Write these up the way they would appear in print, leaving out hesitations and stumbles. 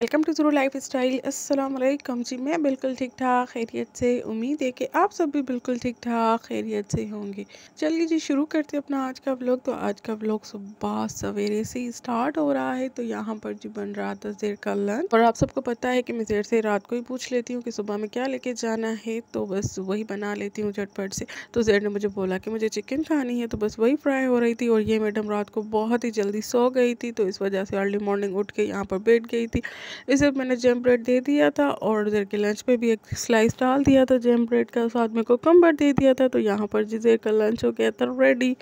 Welcome to ज़रूर life style. अस्सलाम वालेकुम जी। मैं बिल्कुल ठीक ठाक खैरियत से, उम्मीद है कि आप सब भी बिल्कुल ठीक ठाक खैरियत से होंगे। चलिए जी शुरू करते हैं अपना आज का व्लॉग। तो आज का व्लॉग सुबह सवेरे से ही स्टार्ट हो रहा है। तो यहाँ पर जी बन रहा था ज़ेर का लंच, और आप सबको पता है कि मैं ज़ेर से रात को ही पूछ लेती हूँ कि सुबह में क्या लेके जाना है, तो बस वही बना लेती हूँ झटपट से। तो ज़ेर ने मुझे बोला कि मुझे चिकन खानी है, तो बस वही फ्राई हो रही थी। और ये मैडम रात को बहुत ही जल्दी सो गई थी, तो इस वजह से अर्ली मॉर्निंग उठ के यहाँ पर बैठ गई थी। इसे मैंने जैम ब्रेड दे दिया था, और ज़ेर के लंच पे भी एक स्लाइस डाल दिया था जैम ब्रेड का, साथ में कुकम्बर दे दिया था। तो यहाँ पर जी ज़ेर का लंच हो गया था रेडी,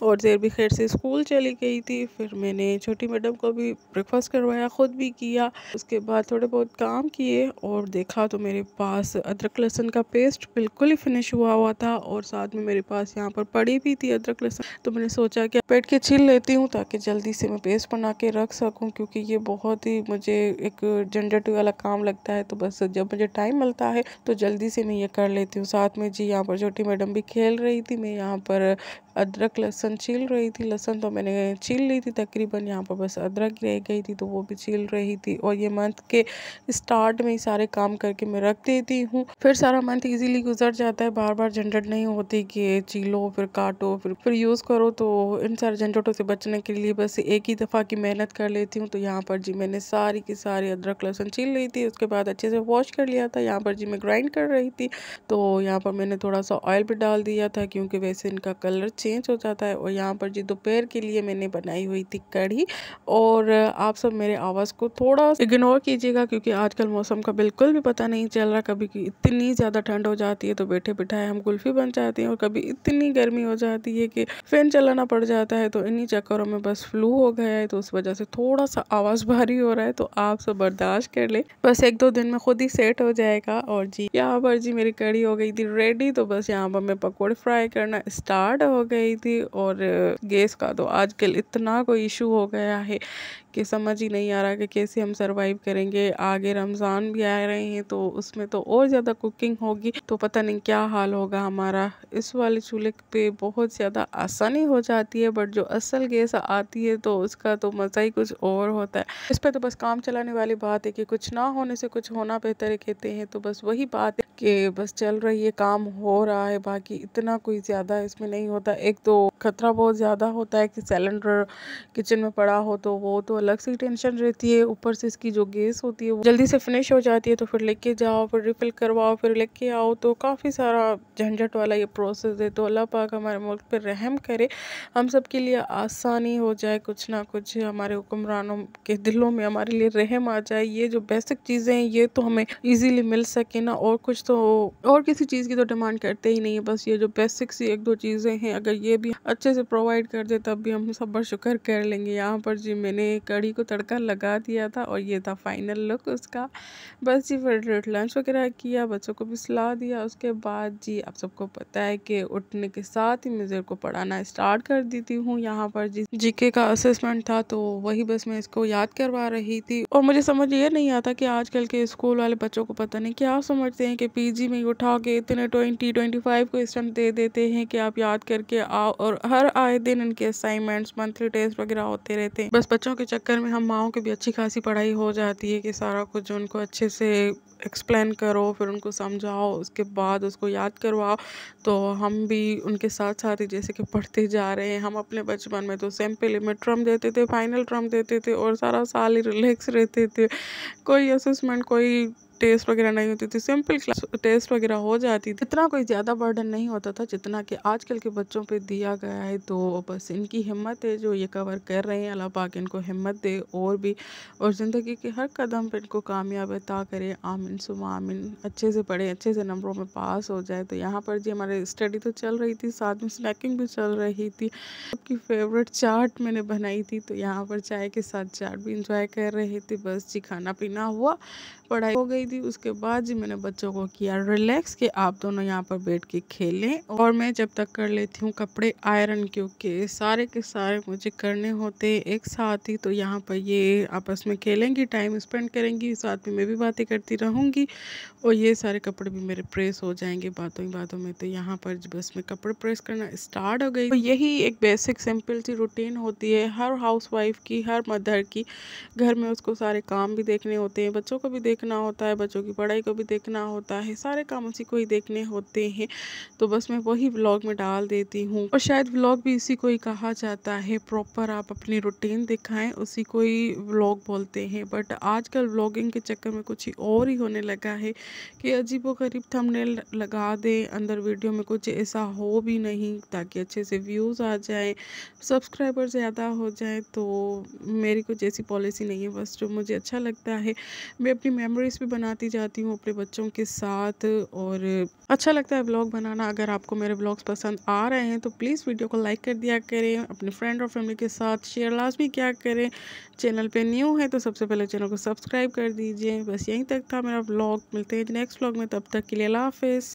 और ज़ेर भी खैर से स्कूल चली गई थी। फिर मैंने छोटी मैडम को भी ब्रेकफास्ट करवाया, ख़ुद भी किया। उसके बाद थोड़े बहुत काम किए, और देखा तो मेरे पास अदरक लहसुन का पेस्ट बिल्कुल ही फिनिश हुआ हुआ था, और साथ में मेरे पास यहाँ पर पड़ी भी थी अदरक लहसुन। तो मैंने सोचा कि पेट के छील लेती हूँ ताकि जल्दी से मैं पेस्ट बना के रख सकूँ, क्योंकि ये बहुत ही मुझे एक झंझट वाला काम लगता है। तो बस जब मुझे टाइम मिलता है तो जल्दी से मैं ये कर लेती हूँ। साथ में जी यहाँ पर छोटी मैडम भी खेल रही थी, मैं यहाँ पर अदरक लहसुन छील रही थी। लहसुन तो मैंने छील ली थी तकरीबन, यहाँ पर बस अदरक रह गई थी तो वो भी छील रही थी। और ये मंथ के स्टार्ट में ही सारे काम करके मैं रख देती हूँ, फिर सारा मंथ इजीली गुजर जाता है। बार बार झंझट नहीं होती कि छीलो फिर काटो फिर यूज़ करो। तो इन सारे झंझटों से बचने के लिए बस एक ही दफ़ा की मेहनत कर लेती हूँ। तो यहाँ पर जी मैंने सारी की सारी अदरक लहसुन छील ली थी, उसके बाद अच्छे से वॉश कर लिया था। यहाँ पर जी मैं ग्राइंड कर रही थी, तो यहाँ पर मैंने थोड़ा सा ऑयल भी डाल दिया था, क्योंकि वैसे इनका कलर चेंज हो जाता है। और यहाँ पर जी दोपहर के लिए मैंने बनाई हुई थी कढ़ी। और आप सब मेरे आवाज़ को थोड़ा इग्नोर कीजिएगा, क्योंकि आजकल मौसम का बिल्कुल भी पता नहीं चल रहा। कभी कि इतनी ज़्यादा ठंड हो जाती है तो बैठे बिठाए हम कुल्फ़ी बन जाते हैं, और कभी इतनी गर्मी हो जाती है कि फ़ैन चलाना पड़ जाता है। तो इन्हीं चक्करों में बस फ्लू हो गया है, तो उस वजह से थोड़ा सा आवाज़ भारी हो रहा है। तो आप सब बर्दाश्त कर ले, बस एक दो दिन में खुद ही सेट हो जाएगा। और जी यहाँ पर जी मेरी कढ़ी हो गई थी रेडी, तो बस यहाँ पर मैं पकौड़े फ्राई करना स्टार्ट हो गई थी। और गैस का तो आजकल इतना कोई इशू हो गया है कि समझ ही नहीं आ रहा कि कैसे हम सरवाइव करेंगे। आगे रमज़ान भी आ रहे हैं, तो उसमें तो और ज़्यादा कुकिंग होगी, तो पता नहीं क्या हाल होगा हमारा। इस वाले चूल्हे पे बहुत ज़्यादा आसानी हो जाती है, बट जो असल गैस आती है तो उसका तो मज़ा ही कुछ और होता है। इस पर तो बस काम चलाने वाली बात है कि कुछ ना होने से कुछ होना बेहतर है कहते हैं। तो बस वही बात है कि बस चल रही है, काम हो रहा है, बाकी इतना कोई ज़्यादा इसमें नहीं होता। एक तो खतरा बहुत ज़्यादा होता है कि सिलेंडर किचन में पड़ा हो, तो वो तो अलग से टेंशन रहती है। ऊपर से इसकी जो गैस होती है वो जल्दी से फिनिश हो जाती है, तो फिर लेके जाओ, फिर रिफ़िल करवाओ, फिर लेके आओ, तो काफ़ी सारा झंझट वाला ये प्रोसेस है। तो अल्लाह पाक हमारे मुल्क पर रहम करे, हम सब के लिए आसानी हो जाए, कुछ ना कुछ हमारे हुक्मरानों के दिलों में हमारे लिए रहम आ जाए। ये जो बेसिक चीज़ें हैं ये तो हमें ईज़िली मिल सके ना, और कुछ तो और किसी चीज़ की तो डिमांड करते ही नहीं है। बस ये जो बेसिक सी एक दो चीज़ें हैं, अगर ये भी अच्छे से प्रोवाइड कर दे तब भी हम सब्र शुक्र कर लेंगे। यहाँ पर जी मैंने कढ़ी को तड़का लगा दिया था, और ये था फाइनल लुक उसका। बस जी फिर लंच वगैरह किया, बच्चों को भी सुला दिया। उसके बाद जी आप सबको पता है कि उठने के साथ ही मैं ज़ेर को पढ़ाना स्टार्ट कर देती हूँ। यहाँ पर जी जीके का असेसमेंट था, तो वही बस मैं इसको याद करवा रही थी। और मुझे समझ ये नहीं आता कि आजकल के स्कूल वाले बच्चों को पता नहीं क्या समझते हैं कि पीजी में उठा के इतने 20-25 क्वेश्चन दे देते हैं कि आप याद करके आओ, और हर आए दिन इनके असाइनमेंट्स मंथली टेस्ट वगैरह होते रहते हैं। बस बच्चों के चक्कर में हम माओं की भी अच्छी खासी पढ़ाई हो जाती है कि सारा कुछ उनको अच्छे से एक्सप्लेन करो, फिर उनको समझाओ, उसके बाद उसको याद करवाओ। तो हम भी उनके साथ साथ ही जैसे कि पढ़ते जा रहे हैं। हम अपने बचपन में तो सेम पे लिमिट टर्म देते थे, फाइनल टर्म देते थे, और सारा साल ही रिलैक्स रहते थे। कोई असेसमेंट कोई टेस्ट वगैरह नहीं होती थी, सिंपल क्लास टेस्ट वगैरह हो जाती थी। इतना कोई ज़्यादा बर्डन नहीं होता था जितना कि आजकल के बच्चों पे दिया गया है। तो बस इनकी हिम्मत है जो ये कवर कर रहे हैं, अल्लाह पाक इनको हिम्मत दे और भी, और ज़िंदगी के हर कदम पे इनको कामयाब अता करे, आमीन सुमा आमीन। अच्छे से पढ़े, अच्छे से नंबरों में पास हो जाए। तो यहाँ पर जी हमारे स्टडी तो चल रही थी, साथ में स्नैकिंग भी चल रही थी। सबकी फेवरेट चाट मैंने बनाई थी, तो यहाँ पर चाय के साथ चाट भी इंजॉय कर रहे थे। बस जी खाना पीना हुआ, पढ़ाई हो गई दी। उसके बाद जी मैंने बच्चों को किया रिलैक्स कि आप दोनों यहाँ पर बैठ के खेलें, और मैं जब तक कर लेती हूँ कपड़े आयरन, क्योंकि सारे के सारे मुझे करने होते एक साथ ही। तो यहाँ पर ये आपस में खेलेंगी, टाइम स्पेंड करेंगी, साथ में मैं भी बातें करती रहूँगी और ये सारे कपड़े भी मेरे प्रेस हो जाएंगे बातों ही बातों में। तो यहाँ पर बस मैं कपड़े प्रेस करना स्टार्ट हो गई। तो यही एक बेसिक सिंपल सी रूटीन होती है हर हाउसवाइफ की, हर मदर की। घर में उसको सारे काम भी देखने होते हैं, बच्चों को भी देखना होता है, बच्चों की पढ़ाई को भी देखना होता है, सारे काम उसी को ही देखने होते हैं। तो बस मैं वही व्लॉग में डाल देती हूँ, और शायद व्लॉग भी इसी को ही कहा जाता है, प्रॉपर आप अपनी रूटीन दिखाएं उसी को ही व्लॉग बोलते हैं। बट आजकल व्लॉगिंग के चक्कर में कुछ ही और ही होने लगा है कि अजीबोगरीब थंबनेल लगा दें, अंदर वीडियो में कुछ ऐसा हो भी नहीं ताकि अच्छे से व्यूज़ आ जाए, सब्सक्राइबर ज़्यादा हो जाए। तो मेरी कुछ ऐसी पॉलिसी नहीं है, बस जो मुझे अच्छा लगता है मैं अपनी मेमोरीज भी बनाती जाती हूँ अपने बच्चों के साथ, और अच्छा लगता है व्लॉग बनाना। अगर आपको मेरे व्लॉग्स पसंद आ रहे हैं तो प्लीज़ वीडियो को लाइक कर दिया करें, अपने फ्रेंड और फैमिली के साथ शेयर लाजमी क्या करें। चैनल पे न्यू है तो सबसे पहले चैनल को सब्सक्राइब कर दीजिए। बस यहीं तक था मेरा व्लॉग, मिलते हैं नेक्स्ट व्लॉग में, तब तक के लिए अल्लाह हाफिज़।